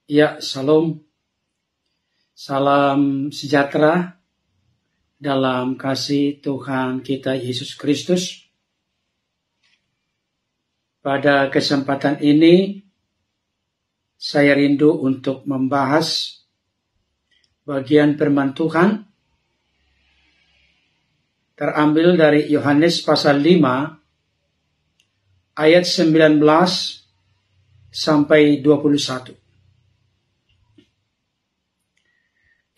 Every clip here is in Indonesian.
Ya, salam. Salam sejahtera dalam kasih Tuhan kita Yesus Kristus. Pada kesempatan ini, saya rindu untuk membahas bagian firman Tuhan terambil dari Yohanes pasal 5 ayat 19 sampai 21.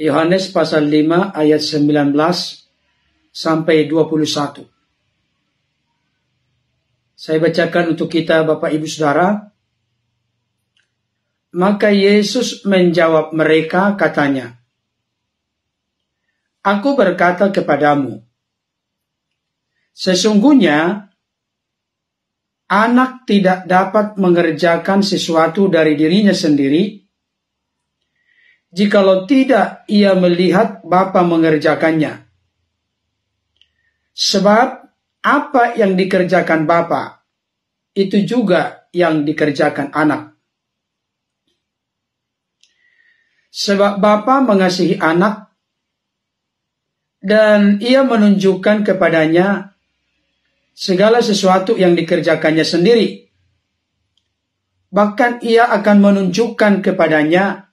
Yohanes pasal 5 ayat 19 sampai 21. Saya bacakan untuk kita Bapak Ibu Saudara. Maka Yesus menjawab mereka katanya, Aku berkata kepadamu, sesungguhnya anak tidak dapat mengerjakan sesuatu dari dirinya sendiri, jikalau tidak ia melihat Bapa mengerjakannya. Sebab apa yang dikerjakan Bapa, itu juga yang dikerjakan anak. Sebab Bapa mengasihi anak, dan ia menunjukkan kepadanya segala sesuatu yang dikerjakannya sendiri. Bahkan ia akan menunjukkan kepadanya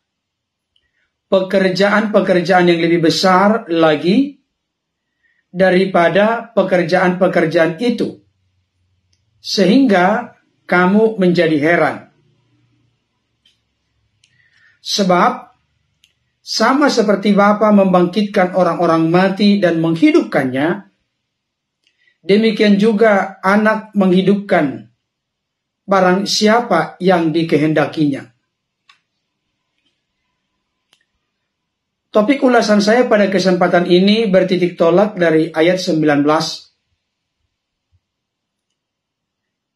pekerjaan-pekerjaan yang lebih besar lagi daripada pekerjaan-pekerjaan itu, sehingga kamu menjadi heran. Sebab sama seperti Bapa membangkitkan orang-orang mati dan menghidupkannya, demikian juga anak menghidupkan barang siapa yang dikehendakinya. Topik ulasan saya pada kesempatan ini bertitik tolak dari ayat 19.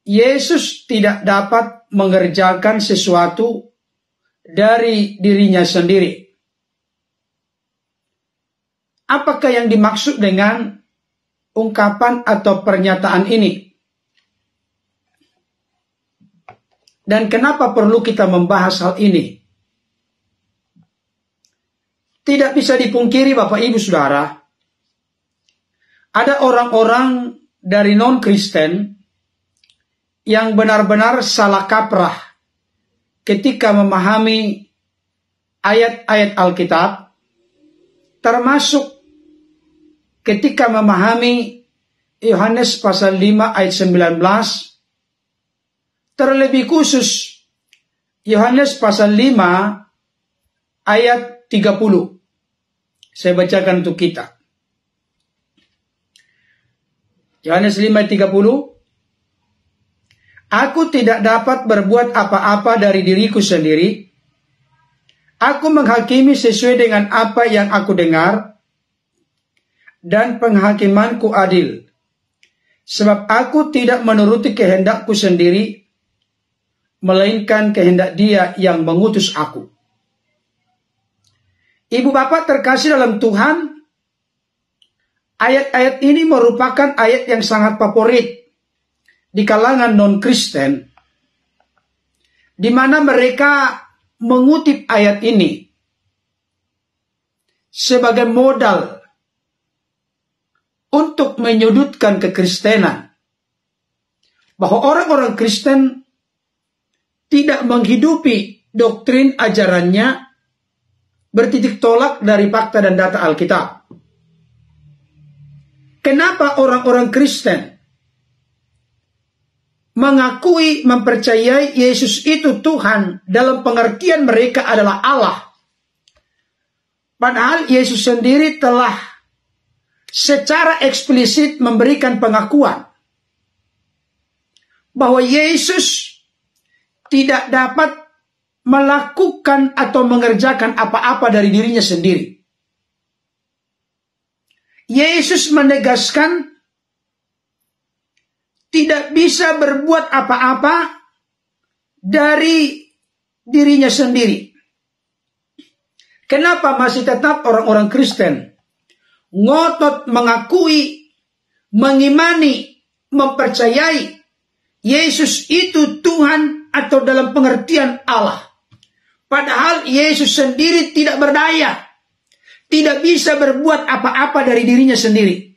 Yesus tidak dapat mengerjakan sesuatu dari dirinya sendiri. Apakah yang dimaksud dengan ungkapan atau pernyataan ini? Dan kenapa perlu kita membahas hal ini? Tidak bisa dipungkiri Bapak Ibu Saudara, ada orang-orang dari non-Kristen yang benar-benar salah kaprah ketika memahami ayat-ayat Alkitab, termasuk ketika memahami Yohanes pasal 5 ayat 19, terlebih khusus Yohanes pasal 5 ayat 30. Saya bacakan untuk kita. Yohanes 5 ayat 30. Aku tidak dapat berbuat apa-apa dari diriku sendiri. Aku menghakimi sesuai dengan apa yang aku dengar, dan penghakimanku adil. Sebab aku tidak menuruti kehendakku sendiri, melainkan kehendak Dia yang mengutus aku. Ibu bapak terkasih dalam Tuhan, ayat-ayat ini merupakan ayat yang sangat favorit di kalangan non-Kristen, di mana mereka mengutip ayat ini sebagai modal untuk menyudutkan kekristenan, bahwa orang-orang Kristen tidak menghidupi doktrin ajarannya bertitik tolak dari fakta dan data Alkitab. Kenapa orang-orang Kristen mengakui, mempercayai Yesus itu Tuhan dalam pengertian mereka adalah Allah, padahal Yesus sendiri telah secara eksplisit memberikan pengakuan bahwa Yesus tidak dapat melakukan atau mengerjakan apa-apa dari dirinya sendiri. Yesus menegaskan tidak bisa berbuat apa-apa dari dirinya sendiri. Kenapa masih tetap orang-orang Kristen ngotot mengakui, mengimani, mempercayai Yesus itu Tuhan atau dalam pengertian Allah? Padahal Yesus sendiri tidak berdaya. Tidak bisa berbuat apa-apa dari dirinya sendiri.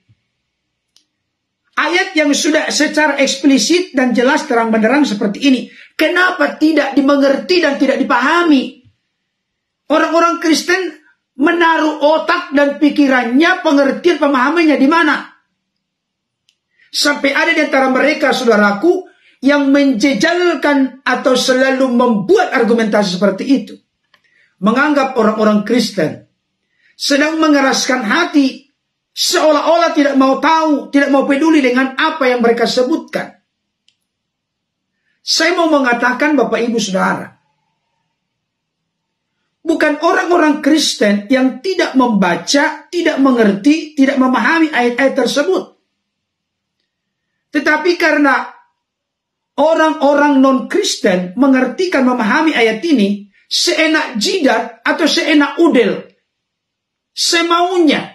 Ayat yang sudah secara eksplisit dan jelas terang benderang seperti ini. Kenapa tidak dimengerti dan tidak dipahami? Orang-orang Kristen menaruh otak dan pikirannya, pengertian pemahamannya di mana? Sampai ada di antara mereka, saudaraku, yang menjejalkan atau selalu membuat argumentasi seperti itu. Menganggap orang-orang Kristen sedang mengeraskan hati, seolah-olah tidak mau tahu, tidak mau peduli dengan apa yang mereka sebutkan. Saya mau mengatakan, Bapak Ibu Saudara, bukan orang-orang Kristen yang tidak membaca, tidak mengerti, tidak memahami ayat-ayat tersebut. Tetapi karena orang-orang non-Kristen mengertikan, memahami ayat ini seenak jidat atau seenak udel, semaunya.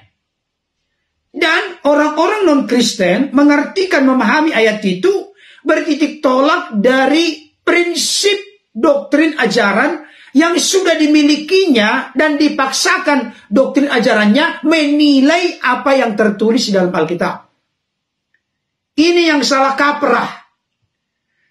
Dan orang-orang non-Kristen mengartikan, memahami ayat itu bertitik tolak dari prinsip doktrin ajaran yang sudah dimilikinya dan dipaksakan doktrin ajarannya menilai apa yang tertulis di dalam Alkitab. Ini yang salah kaprah.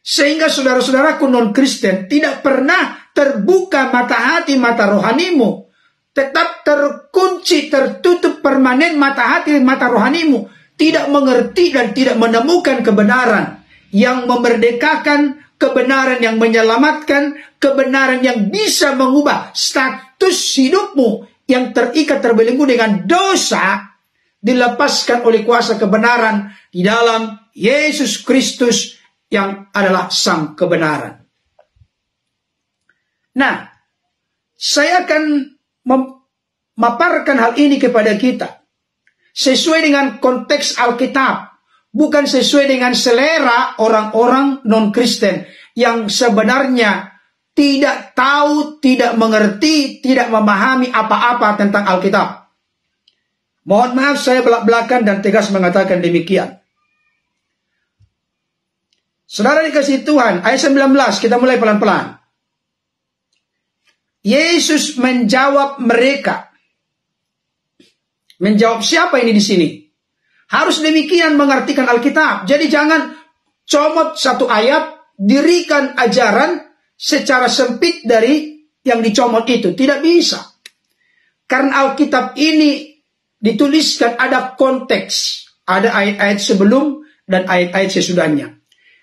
Sehingga saudara-saudaraku non-Kristen tidak pernah terbuka mata hati, mata rohanimu. Tetap terkunci, tertutup permanen mata hati, mata rohanimu. Tidak mengerti dan tidak menemukan kebenaran yang memerdekakan, kebenaran yang menyelamatkan, kebenaran yang bisa mengubah status hidupmu yang terikat terbelenggu dengan dosa, dilepaskan oleh kuasa kebenaran di dalam Yesus Kristus yang adalah sang kebenaran. Nah, saya akan memaparkan hal ini kepada kita sesuai dengan konteks Alkitab, bukan sesuai dengan selera orang-orang non-Kristen yang sebenarnya tidak tahu, tidak mengerti, tidak memahami apa-apa tentang Alkitab. Mohon maaf saya belak-belakan dan tegas mengatakan demikian. Saudara dikasihi Tuhan, ayat 19, kita mulai pelan-pelan. Yesus menjawab mereka. Menjawab siapa ini di sini? Harus demikian mengartikan Alkitab. Jadi jangan comot satu ayat, dirikan ajaran secara sempit dari yang dicomot itu. Tidak bisa. Karena Alkitab ini dituliskan ada konteks. Ada ayat-ayat sebelum dan ayat-ayat sesudahnya.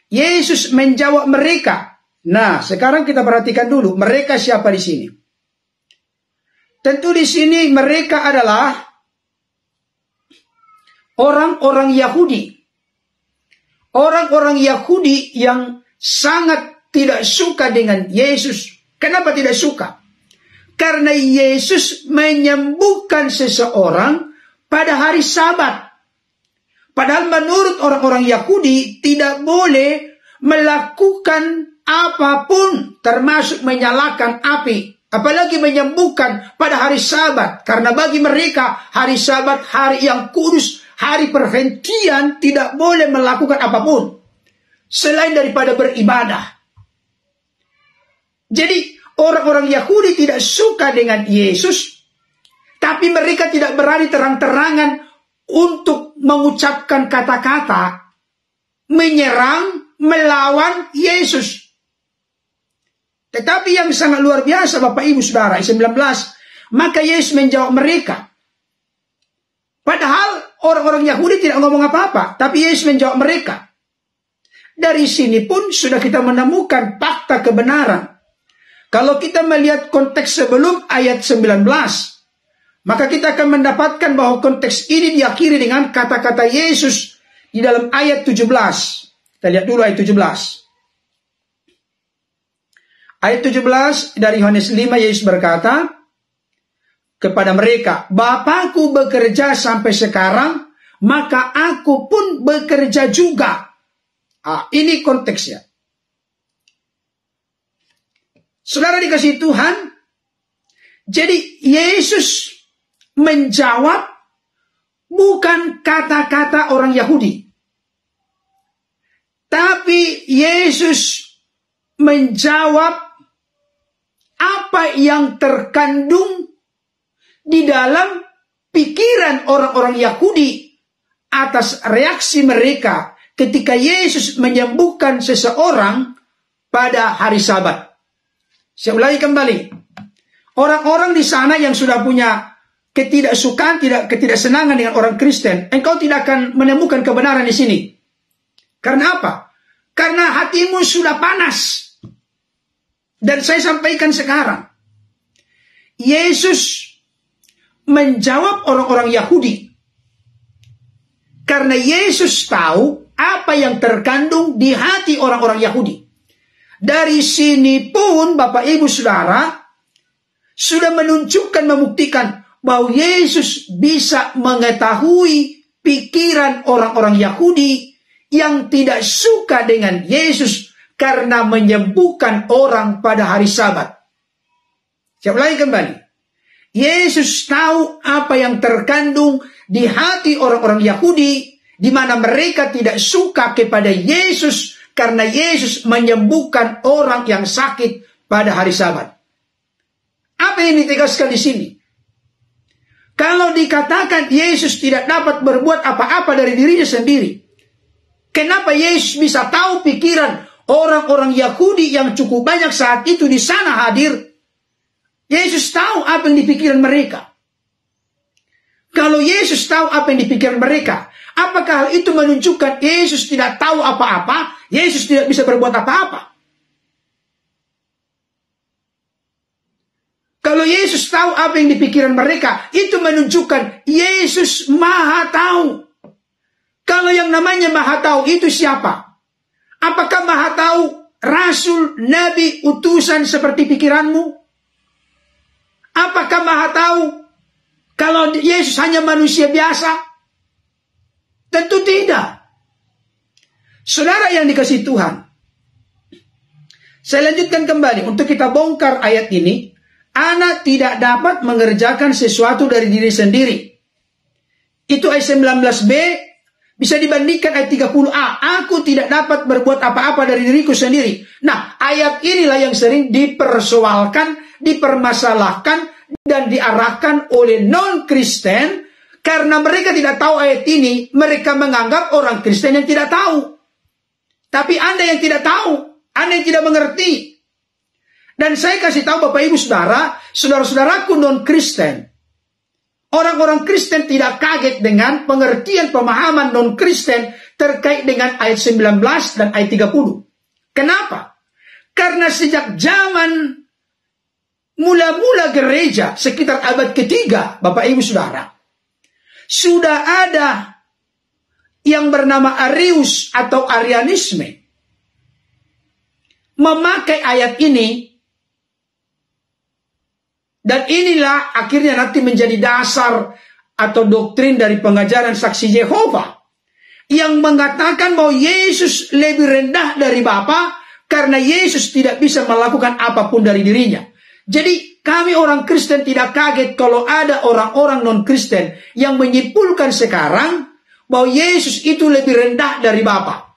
Yesus menjawab mereka. Nah, sekarang kita perhatikan dulu. Mereka siapa di sini? Tentu di sini mereka adalah orang-orang Yahudi. Orang-orang Yahudi yang sangat tidak suka dengan Yesus. Kenapa tidak suka? Karena Yesus menyembuhkan seseorang pada hari Sabat. Padahal menurut orang-orang Yahudi tidak boleh melakukan apapun termasuk menyalakan api. Apalagi menyembuhkan pada hari Sabat. Karena bagi mereka hari Sabat hari yang kudus, hari perhentian, tidak boleh melakukan apapun selain daripada beribadah. Jadi orang-orang Yahudi tidak suka dengan Yesus, tapi mereka tidak berani terang-terangan untuk mengucapkan kata-kata menyerang, melawan Yesus. Tetapi yang sangat luar biasa Bapak Ibu Saudara, 19, maka Yesus menjawab mereka. Padahal orang-orang Yahudi tidak ngomong apa-apa, tapi Yesus menjawab mereka. Dari sini pun sudah kita menemukan fakta kebenaran. Kalau kita melihat konteks sebelum ayat 19, maka kita akan mendapatkan bahwa konteks ini diakhiri dengan kata-kata Yesus di dalam ayat 17. Kita lihat dulu ayat 17. Ayat 17 dari Yohanes 5, Yesus berkata kepada mereka, Bapakku bekerja sampai sekarang, maka aku pun bekerja juga. Ini konteksnya. Saudara dikasihi Tuhan, jadi Yesus menjawab bukan kata-kata orang Yahudi. Tapi Yesus menjawab apa yang terkandung di dalam pikiran orang-orang Yahudi atas reaksi mereka ketika Yesus menyembuhkan seseorang pada hari Sabat. Saya ulangi kembali. Orang-orang di sana yang sudah punya ketidaksukaan, ketidaksenangan dengan orang Kristen, engkau tidak akan menemukan kebenaran di sini. Karena apa? Karena hatimu sudah panas. Dan saya sampaikan sekarang, Yesus menjawab orang-orang Yahudi karena Yesus tahu apa yang terkandung di hati orang-orang Yahudi. Dari sini pun Bapak Ibu Saudara sudah menunjukkan, membuktikan bahwa Yesus bisa mengetahui pikiran orang-orang Yahudi yang tidak suka dengan Yesus karena menyembuhkan orang pada hari Sabat. Saya ulangi kembali. Yesus tahu apa yang terkandung di hati orang-orang Yahudi, di mana mereka tidak suka kepada Yesus karena Yesus menyembuhkan orang yang sakit pada hari Sabat. Apa yang ditegaskan di sini? Kalau dikatakan Yesus tidak dapat berbuat apa-apa dari dirinya sendiri, kenapa Yesus bisa tahu pikiran orang-orang Yahudi yang cukup banyak saat itu di sana hadir? Yesus tahu apa yang dipikiran mereka. Kalau Yesus tahu apa yang dipikiran mereka, apakah hal itu menunjukkan Yesus tidak tahu apa-apa? Yesus tidak bisa berbuat apa-apa? Kalau Yesus tahu apa yang dipikiran mereka, itu menunjukkan Yesus Maha Tahu. Kalau yang namanya Maha Tahu itu siapa? Apakah Maha Tahu rasul, nabi, utusan seperti pikiranmu? Apakah Maha Tahu kalau Yesus hanya manusia biasa? Tentu tidak. Saudara yang dikasihi Tuhan, saya lanjutkan kembali untuk kita bongkar ayat ini. Anak tidak dapat mengerjakan sesuatu dari diri sendiri. Itu ayat 19b. Bisa dibandingkan ayat 30a. Aku tidak dapat berbuat apa-apa dari diriku sendiri. Nah, ayat inilah yang sering dipersoalkan, dipermasalahkan, dan diarahkan oleh non-Kristen. Karena mereka tidak tahu ayat ini, mereka menganggap orang Kristen yang tidak tahu. Tapi Anda yang tidak tahu, Anda yang tidak mengerti. Dan saya kasih tahu Bapak Ibu Saudara, saudara-saudaraku non-Kristen. Orang-orang Kristen tidak kaget dengan pengertian pemahaman non-Kristen terkait dengan ayat 19 dan ayat 30. Kenapa? Karena sejak zaman mula-mula gereja sekitar abad ketiga, Bapak Ibu Saudara, sudah ada yang bernama Arius atau Arianisme memakai ayat ini. Dan inilah akhirnya nanti menjadi dasar atau doktrin dari pengajaran saksi Yehova. Yang mengatakan bahwa Yesus lebih rendah dari Bapa karena Yesus tidak bisa melakukan apapun dari dirinya. Jadi kami orang Kristen tidak kaget kalau ada orang-orang non-Kristen yang menyimpulkan sekarang bahwa Yesus itu lebih rendah dari Bapa.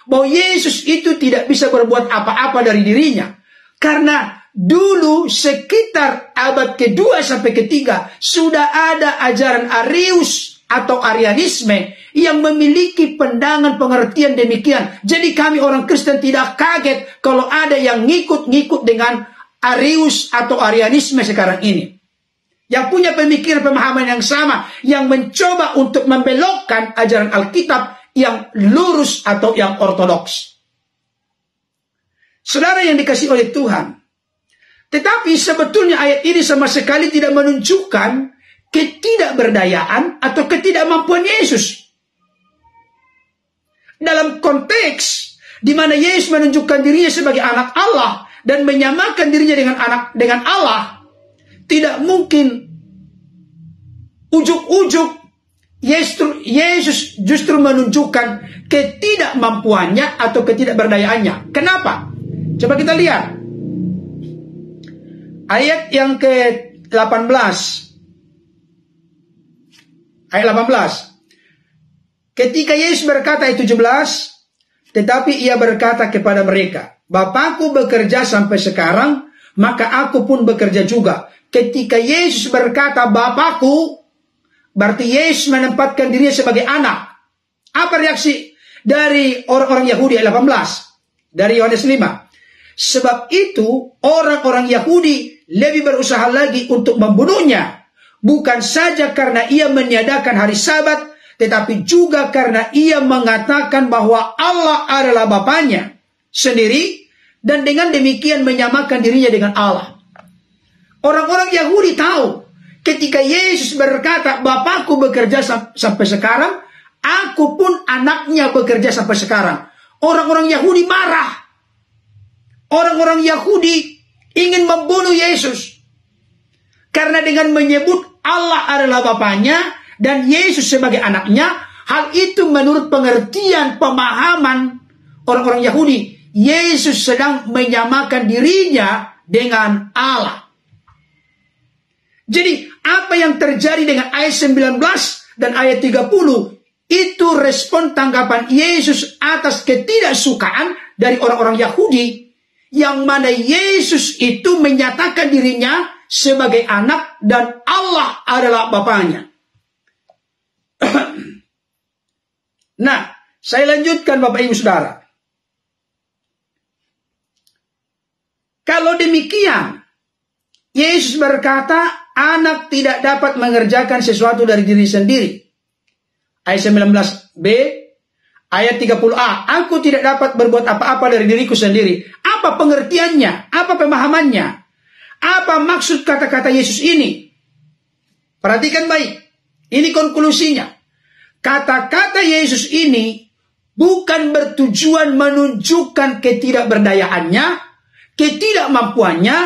Bahwa Yesus itu tidak bisa berbuat apa-apa dari dirinya. Karena dulu sekitar abad kedua sampai ketiga sudah ada ajaran Arius atau Arianisme yang memiliki pandangan pengertian demikian. Jadi kami orang Kristen tidak kaget kalau ada yang ngikut-ngikut dengan Arius atau Arianisme sekarang ini. Yang punya pemikiran pemahaman yang sama, yang mencoba untuk membelokkan ajaran Alkitab yang lurus atau yang ortodoks. Saudara yang dikasihi oleh Tuhan, tetapi sebetulnya ayat ini sama sekali tidak menunjukkan ketidakberdayaan atau ketidakmampuan Yesus. Dalam konteks di mana Yesus menunjukkan dirinya sebagai anak Allah dan menyamakan dirinya dengan Allah, tidak mungkin ujuk-ujuk Yesus justru menunjukkan ketidakmampuannya atau ketidakberdayaannya. Kenapa? Coba kita lihat. Ayat yang ke-18. Ayat 18. Ketika Yesus berkata, ayat 17, tetapi ia berkata kepada mereka, Bapakku bekerja sampai sekarang, maka aku pun bekerja juga. Ketika Yesus berkata Bapakku, berarti Yesus menempatkan dirinya sebagai anak. Apa reaksi dari orang-orang Yahudi ayat 18 dari Yohanes 5? Sebab itu orang-orang Yahudi lebih berusaha lagi untuk membunuhnya, bukan saja karena ia meniadakan hari Sabat, tetapi juga karena ia mengatakan bahwa Allah adalah Bapanya sendiri, dan dengan demikian menyamakan dirinya dengan Allah. Orang-orang Yahudi tahu ketika Yesus berkata Bapakku bekerja sampai sekarang, aku pun anaknya bekerja sampai sekarang. Orang-orang Yahudi marah. Orang-orang Yahudi ingin membunuh Yesus. Karena dengan menyebut Allah adalah Bapanya dan Yesus sebagai anaknya, hal itu menurut pengertian pemahaman orang-orang Yahudi, Yesus sedang menyamakan dirinya dengan Allah. Jadi apa yang terjadi dengan ayat 19 dan ayat 30 itu respon tanggapan Yesus atas ketidaksukaan dari orang-orang Yahudi, yang mana Yesus itu menyatakan dirinya sebagai anak dan Allah adalah Bapanya. Nah, saya lanjutkan Bapak Ibu Saudara. Kalau demikian, Yesus berkata, anak tidak dapat mengerjakan sesuatu dari diri sendiri. Ayat 19b, ayat 30a, aku tidak dapat berbuat apa-apa dari diriku sendiri. Apa pengertiannya? Apa pemahamannya? Apa maksud kata-kata Yesus ini? Perhatikan baik. Ini konklusinya. Kata-kata Yesus ini bukan bertujuan menunjukkan ketidakberdayaannya, ketidakmampuannya,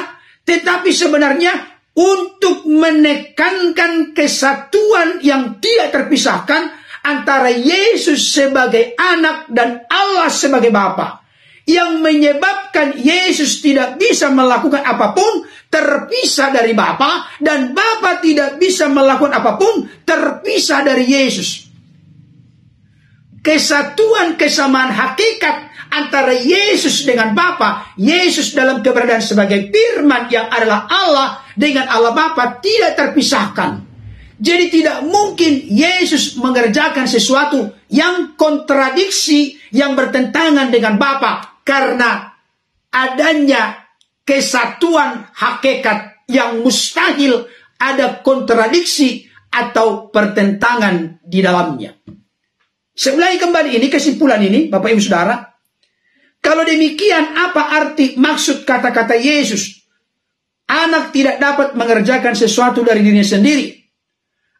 tetapi sebenarnya untuk menekankan kesatuan yang tidak terpisahkan antara Yesus sebagai anak dan Allah sebagai Bapa, yang menyebabkan Yesus tidak bisa melakukan apapun terpisah dari Bapa, dan Bapa tidak bisa melakukan apapun terpisah dari Yesus. Kesatuan kesamaan hakikat antara Yesus dengan Bapa, Yesus dalam keberadaan sebagai firman yang adalah Allah dengan Allah Bapa tidak terpisahkan. Jadi tidak mungkin Yesus mengerjakan sesuatu yang kontradiksi, yang bertentangan dengan Bapa, karena adanya kesatuan hakikat yang mustahil ada kontradiksi atau pertentangan di dalamnya. Saya ulangi kembali ini, kesimpulan ini Bapak Ibu Saudara. Kalau demikian, apa arti maksud kata-kata Yesus? Anak tidak dapat mengerjakan sesuatu dari dirinya sendiri.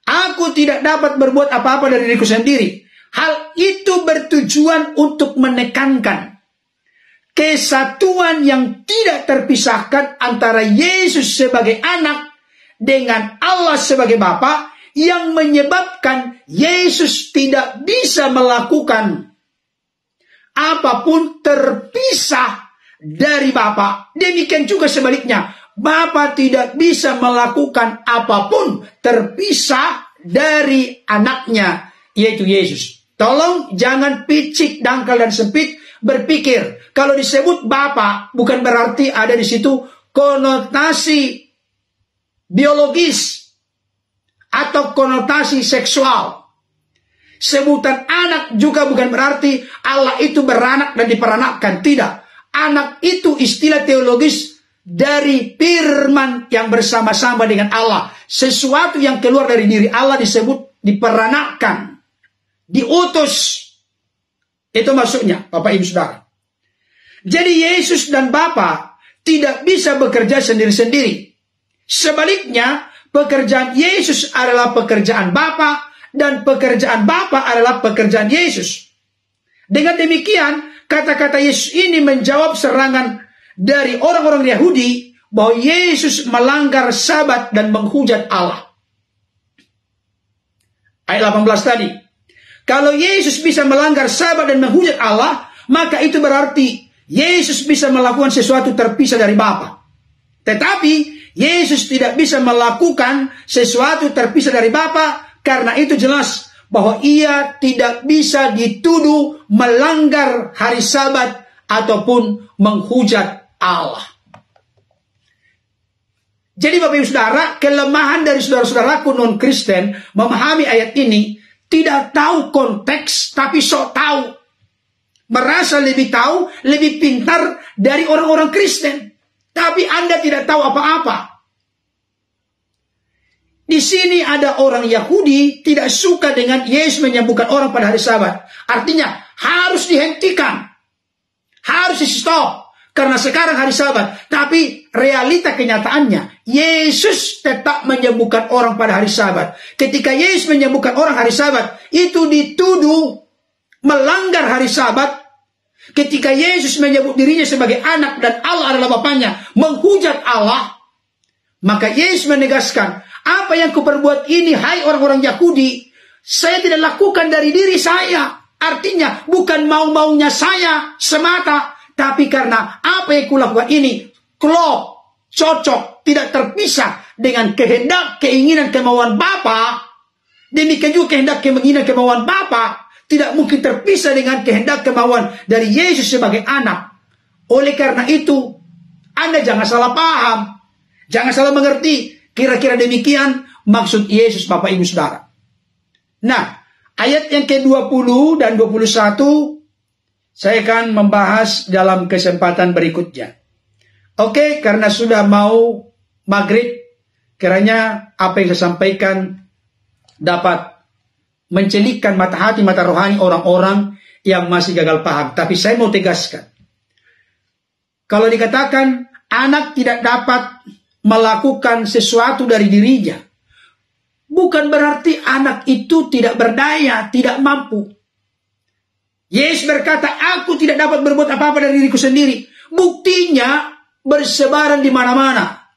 Aku tidak dapat berbuat apa-apa dari diriku sendiri. Hal itu bertujuan untuk menekankan kesatuan yang tidak terpisahkan antara Yesus sebagai anak dengan Allah sebagai Bapa, yang menyebabkan Yesus tidak bisa melakukan apapun terpisah dari Bapa. Demikian juga sebaliknya, Bapa tidak bisa melakukan apapun terpisah dari anaknya, yaitu Yesus. Tolong jangan picik, dangkal, dan sempit berpikir kalau disebut Bapa bukan berarti ada di situ konotasi biologis atau konotasi seksual. Sebutan anak juga bukan berarti Allah itu beranak dan diperanakkan. Tidak. Anak itu istilah teologis dari firman yang bersama-sama dengan Allah. Sesuatu yang keluar dari diri Allah disebut diperanakkan, diutus. Itu maksudnya, Bapak Ibu Saudara. Jadi Yesus dan Bapa tidak bisa bekerja sendiri-sendiri. Sebaliknya, pekerjaan Yesus adalah pekerjaan Bapa, dan pekerjaan Bapa adalah pekerjaan Yesus. Dengan demikian, kata-kata Yesus ini menjawab serangan dari orang-orang Yahudi bahwa Yesus melanggar Sabat dan menghujat Allah. Ayat 18 tadi. Kalau Yesus bisa melanggar Sabat dan menghujat Allah, maka itu berarti Yesus bisa melakukan sesuatu terpisah dari Bapa. Tetapi Yesus tidak bisa melakukan sesuatu terpisah dari Bapa, karena itu jelas bahwa ia tidak bisa dituduh melanggar hari Sabat ataupun menghujat Allah. Jadi Bapak Ibu Saudara, kelemahan dari saudara-saudaraku non-Kristen memahami ayat ini, tidak tahu konteks, tapi sok tahu. Merasa lebih tahu, lebih pintar dari orang-orang Kristen. Tapi Anda tidak tahu apa-apa. Di sini ada orang Yahudi tidak suka dengan Yesus menyembuhkan orang pada hari Sabat. Artinya harus dihentikan. Harus di stop. Karena sekarang hari Sabat. Tapi realita kenyataannya, Yesus tetap menyembuhkan orang pada hari Sabat. Ketika Yesus menyembuhkan orang hari Sabat, itu dituduh melanggar hari Sabat. Ketika Yesus menyebut dirinya sebagai anak dan Allah adalah Bapaknya, menghujat Allah, maka Yesus menegaskan, apa yang kuperbuat ini, hai orang-orang Yahudi, saya tidak lakukan dari diri saya. Artinya bukan mau-maunya saya semata, tapi karena apa yang kulakukan ini klop, cocok, tidak terpisah dengan kehendak, keinginan, kemauan Bapa. Demikian juga kehendak, keinginan, kemauan Bapa tidak mungkin terpisah dengan kehendak, kemauan dari Yesus sebagai anak. Oleh karena itu, Anda jangan salah paham, jangan salah mengerti. Kira-kira demikian maksud Yesus, Bapak Ibu Saudara. Nah, ayat yang ke-20 dan 21 saya akan membahas dalam kesempatan berikutnya. Oke, karena sudah mau maghrib, kiranya apa yang saya sampaikan dapat mencelikkan mata hati, mata rohani orang-orang yang masih gagal paham. Tapi saya mau tegaskan, kalau dikatakan anak tidak dapat melakukan sesuatu dari dirinya, bukan berarti anak itu tidak berdaya, tidak mampu. Yesus berkata, aku tidak dapat berbuat apa-apa dari diriku sendiri. Buktinya bersebaran di mana-mana.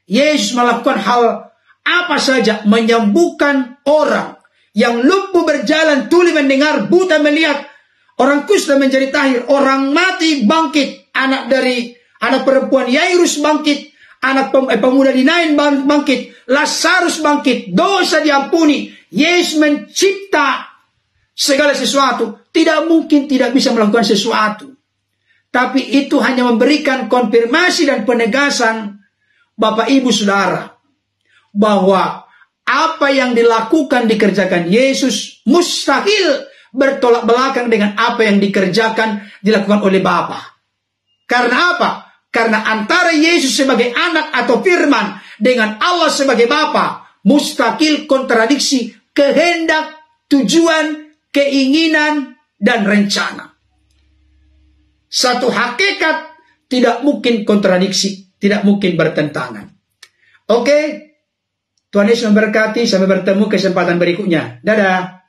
Yesus melakukan hal apa saja, menyembuhkan orang yang lumpuh berjalan, tuli mendengar, buta melihat, orang kusta menjadi tahir, orang mati bangkit, anak perempuan Yairus bangkit, anak pemuda di Nain bangkit, Lazarus bangkit, dosa diampuni. Yesus mencipta segala sesuatu. Tidak mungkin tidak bisa melakukan sesuatu. Tapi itu hanya memberikan konfirmasi dan penegasan, Bapak Ibu Saudara, bahwa apa yang dilakukan, dikerjakan Yesus mustahil bertolak belakang dengan apa yang dilakukan oleh Bapa. Karena apa? Karena antara Yesus sebagai anak atau firman dengan Allah sebagai Bapa mustahil kontradiksi kehendak, tujuan, keinginan, dan rencana. Satu hakikat tidak mungkin kontradiksi, tidak mungkin bertentangan. Oke, Tuhan Yesus memberkati, sampai bertemu kesempatan berikutnya. Dadah.